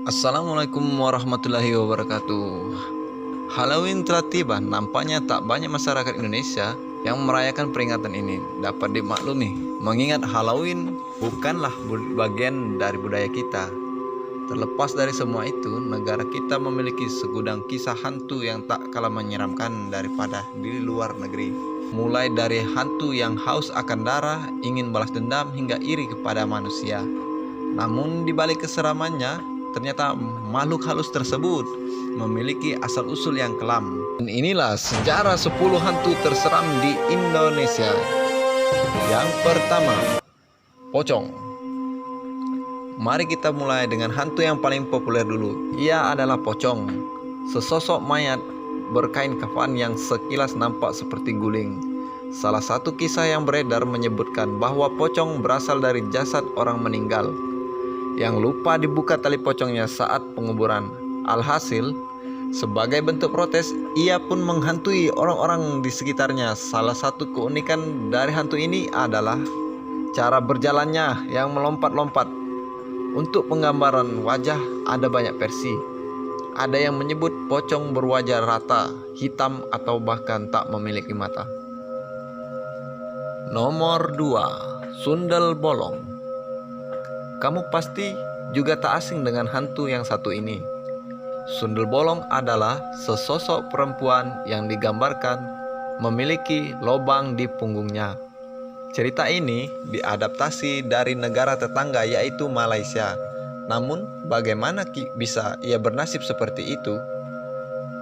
Assalamualaikum warahmatullahi wabarakatuh. Halloween telah tiba. Nampaknya tak banyak masyarakat Indonesia yang merayakan peringatan ini. Dapat dimaklumi, mengingat Halloween bukanlah bagian dari budaya kita. Terlepas dari semua itu, negara kita memiliki segudang kisah hantu yang tak kalah menyeramkan daripada di luar negeri. Mulai dari hantu yang haus akan darah, ingin balas dendam, hingga iri kepada manusia. Namun di balik keseramannya, ternyata makhluk halus tersebut memiliki asal-usul yang kelam. Dan inilah sejarah 10 hantu terseram di Indonesia. Yang pertama, pocong. Mari kita mulai dengan hantu yang paling populer dulu. Ia adalah pocong, sesosok mayat berkain kafan yang sekilas nampak seperti guling. Salah satu kisah yang beredar menyebutkan bahwa pocong berasal dari jasad orang meninggal yang lupa dibuka tali pocongnya saat penguburan. Alhasil, sebagai bentuk protes, ia pun menghantui orang-orang di sekitarnya. Salah satu keunikan dari hantu ini adalah cara berjalannya yang melompat-lompat. Untuk penggambaran wajah ada banyak versi. Ada yang menyebut pocong berwajah rata, hitam, atau bahkan tak memiliki mata. Nomor 2, sundel bolong. Kamu pasti juga tak asing dengan hantu yang satu ini. Sundel bolong adalah sesosok perempuan yang digambarkan memiliki lubang di punggungnya. Cerita ini diadaptasi dari negara tetangga yaitu Malaysia. Namun bagaimana bisa ia bernasib seperti itu?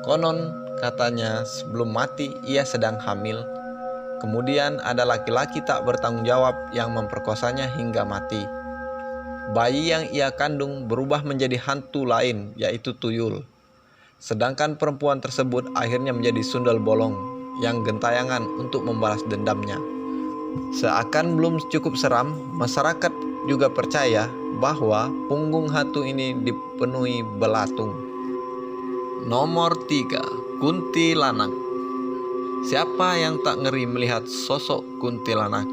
Konon katanya sebelum mati ia sedang hamil. Kemudian ada laki-laki tak bertanggung jawab yang memperkosanya hingga mati. Bayi yang ia kandung berubah menjadi hantu lain, yaitu tuyul. Sedangkan perempuan tersebut akhirnya menjadi sundel bolong yang gentayangan untuk membalas dendamnya. Seakan belum cukup seram, masyarakat juga percaya bahwa punggung hantu ini dipenuhi belatung. Nomor 3, kuntilanak. Siapa yang tak ngeri melihat sosok kuntilanak?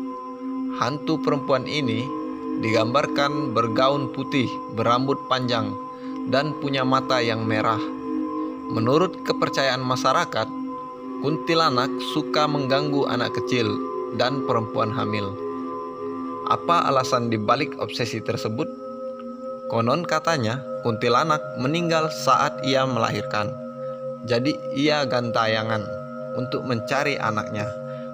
Hantu perempuan ini digambarkan bergaun putih, berambut panjang, dan punya mata yang merah. Menurut kepercayaan masyarakat, kuntilanak suka mengganggu anak kecil dan perempuan hamil. Apa alasan dibalik obsesi tersebut? Konon katanya kuntilanak meninggal saat ia melahirkan. Jadi ia gantayangan untuk mencari anaknya.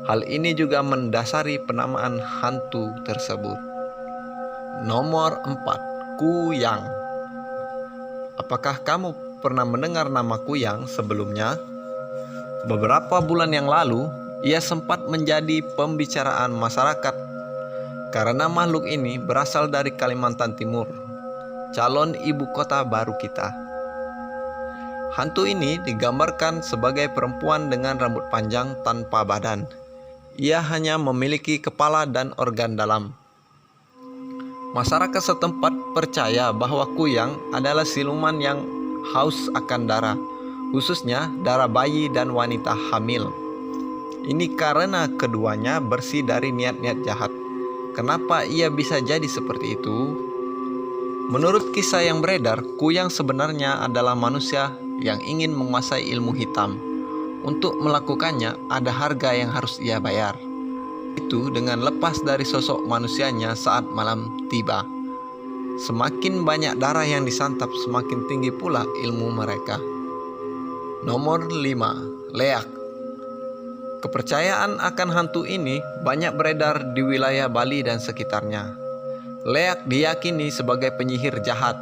Hal ini juga mendasari penamaan hantu tersebut. Nomor 4, kuyang. Apakah kamu pernah mendengar nama kuyang sebelumnya? Beberapa bulan yang lalu, ia sempat menjadi pembicaraan masyarakat karena makhluk ini berasal dari Kalimantan Timur, calon ibu kota baru kita. Hantu ini digambarkan sebagai perempuan dengan rambut panjang tanpa badan. Ia hanya memiliki kepala dan organ dalam. Masyarakat setempat percaya bahwa kuyang adalah siluman yang haus akan darah, khususnya darah bayi dan wanita hamil. Ini karena keduanya bersih dari niat-niat jahat. Kenapa ia bisa jadi seperti itu? Menurut kisah yang beredar, kuyang sebenarnya adalah manusia yang ingin menguasai ilmu hitam. Untuk melakukannya, ada harga yang harus ia bayar. Itu dengan lepas dari sosok manusianya saat malam tiba. Semakin banyak darah yang disantap, semakin tinggi pula ilmu mereka. Nomor 5, leak. Kepercayaan akan hantu ini banyak beredar di wilayah Bali dan sekitarnya. Leak diyakini sebagai penyihir jahat.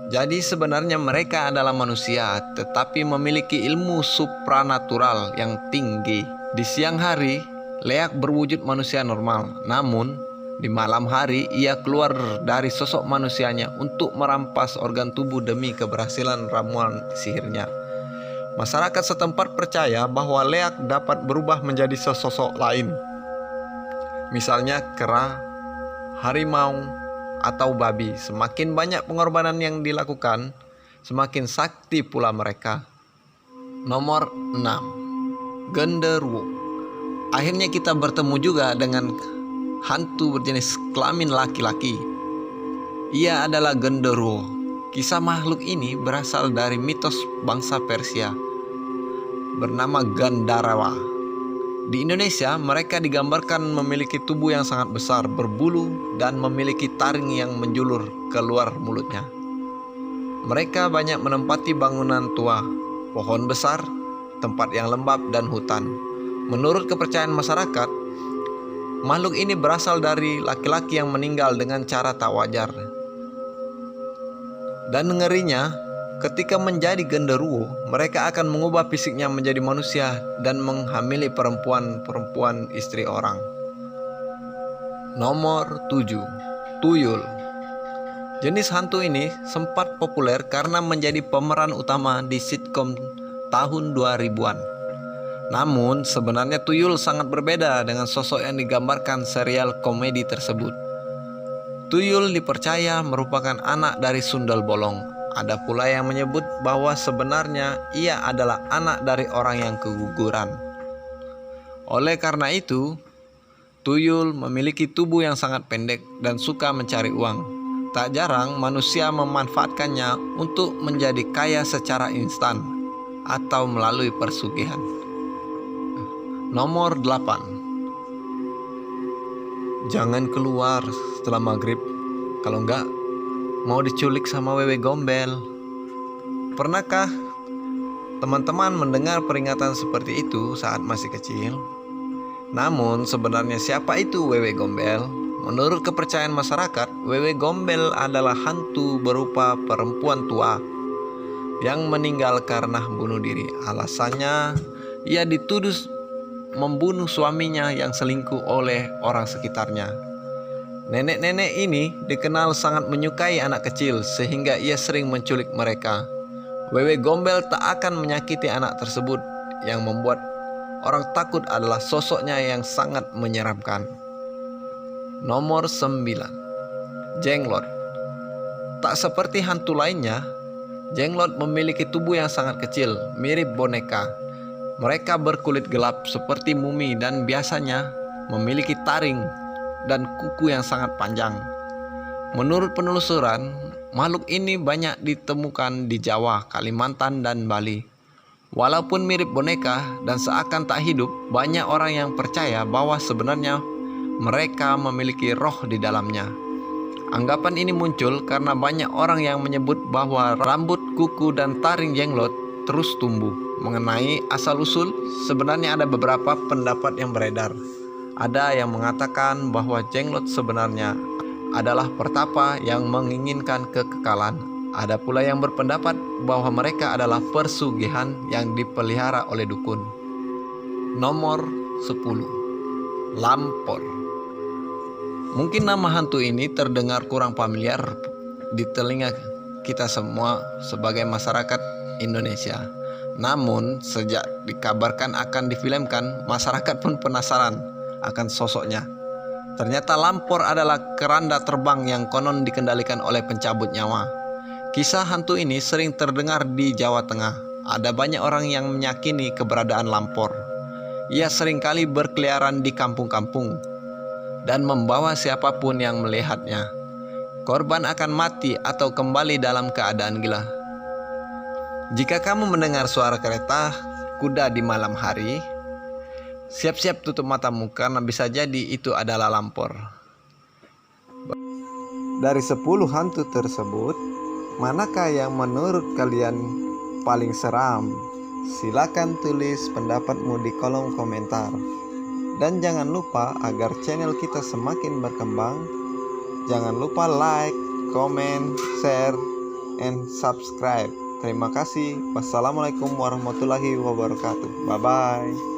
Jadi sebenarnya mereka adalah manusia, tetapi memiliki ilmu supranatural yang tinggi. Di siang hari, leak berwujud manusia normal. Namun, di malam hari ia keluar dari sosok manusianya untuk merampas organ tubuh demi keberhasilan ramuan sihirnya. Masyarakat setempat percaya bahwa leak dapat berubah menjadi sosok lain. Misalnya kera, harimau, atau babi. Semakin banyak pengorbanan yang dilakukan, semakin sakti pula mereka. Nomor 6, genderuwo. Akhirnya kita bertemu juga dengan hantu berjenis kelamin laki-laki. Ia adalah genderuwo. Kisah makhluk ini berasal dari mitos bangsa Persia bernama Gandharawa. Di Indonesia, mereka digambarkan memiliki tubuh yang sangat besar, berbulu, dan memiliki taring yang menjulur keluar mulutnya. Mereka banyak menempati bangunan tua, pohon besar, tempat yang lembab, dan hutan. Menurut kepercayaan masyarakat, makhluk ini berasal dari laki-laki yang meninggal dengan cara tak wajar. Dan ngerinya, ketika menjadi genderuwo, mereka akan mengubah fisiknya menjadi manusia dan menghamili perempuan istri orang. Nomor 7. Tuyul. Jenis hantu ini sempat populer karena menjadi pemeran utama di sitkom tahun 2000-an. Namun sebenarnya tuyul sangat berbeda dengan sosok yang digambarkan serial komedi tersebut. Tuyul dipercaya merupakan anak dari Sundel Bolong. Ada pula yang menyebut bahwa sebenarnya ia adalah anak dari orang yang keguguran. Oleh karena itu, tuyul memiliki tubuh yang sangat pendek dan suka mencari uang. Tak jarang manusia memanfaatkannya untuk menjadi kaya secara instan atau melalui persugihan. Nomor 8. Jangan keluar setelah maghrib, kalau enggak mau diculik sama wewe gombel. Pernahkah teman-teman mendengar peringatan seperti itu saat masih kecil? Namun sebenarnya siapa itu wewe gombel? Menurut kepercayaan masyarakat, wewe gombel adalah hantu berupa perempuan tua yang meninggal karena bunuh diri. Alasannya, ia dituduh membunuh suaminya yang selingkuh oleh orang sekitarnya. Nenek-nenek ini dikenal sangat menyukai anak kecil sehingga ia sering menculik mereka. Wewe gombel tak akan menyakiti anak tersebut. Yang membuat orang takut adalah sosoknya yang sangat menyeramkan. Nomor 9. Jenglot. Tak seperti hantu lainnya, jenglot memiliki tubuh yang sangat kecil, mirip boneka. Mereka berkulit gelap seperti mumi dan biasanya memiliki taring dan kuku yang sangat panjang. Menurut penelusuran, makhluk ini banyak ditemukan di Jawa, Kalimantan, dan Bali. Walaupun mirip boneka dan seakan tak hidup, banyak orang yang percaya bahwa sebenarnya mereka memiliki roh di dalamnya. Anggapan ini muncul karena banyak orang yang menyebut bahwa rambut, kuku, dan taring jenglot terus tumbuh. Mengenai asal-usul, sebenarnya ada beberapa pendapat yang beredar. Ada yang mengatakan bahwa jenglot sebenarnya adalah pertapa yang menginginkan kekekalan. Ada pula yang berpendapat bahwa mereka adalah persugihan yang dipelihara oleh dukun. Nomor 10. Lampor. Mungkin nama hantu ini terdengar kurang familiar di telinga kita semua sebagai masyarakat Indonesia. Namun sejak dikabarkan akan difilmkan, masyarakat pun penasaran akan sosoknya. Ternyata lampor adalah keranda terbang yang konon dikendalikan oleh pencabut nyawa. Kisah hantu ini sering terdengar di Jawa Tengah. Ada banyak orang yang meyakini keberadaan lampor. Ia seringkali berkeliaran di kampung-kampung dan membawa siapapun yang melihatnya. Korban akan mati atau kembali dalam keadaan gila. Jika kamu mendengar suara kereta kuda di malam hari, siap-siap tutup matamu karena bisa jadi itu adalah lampor. Dari 10 hantu tersebut, manakah yang menurut kalian paling seram? Silakan tulis pendapatmu di kolom komentar. Dan jangan lupa agar channel kita semakin berkembang, jangan lupa like, comment, share, and subscribe. Terima kasih. Wassalamualaikum warahmatullahi wabarakatuh. Bye-bye.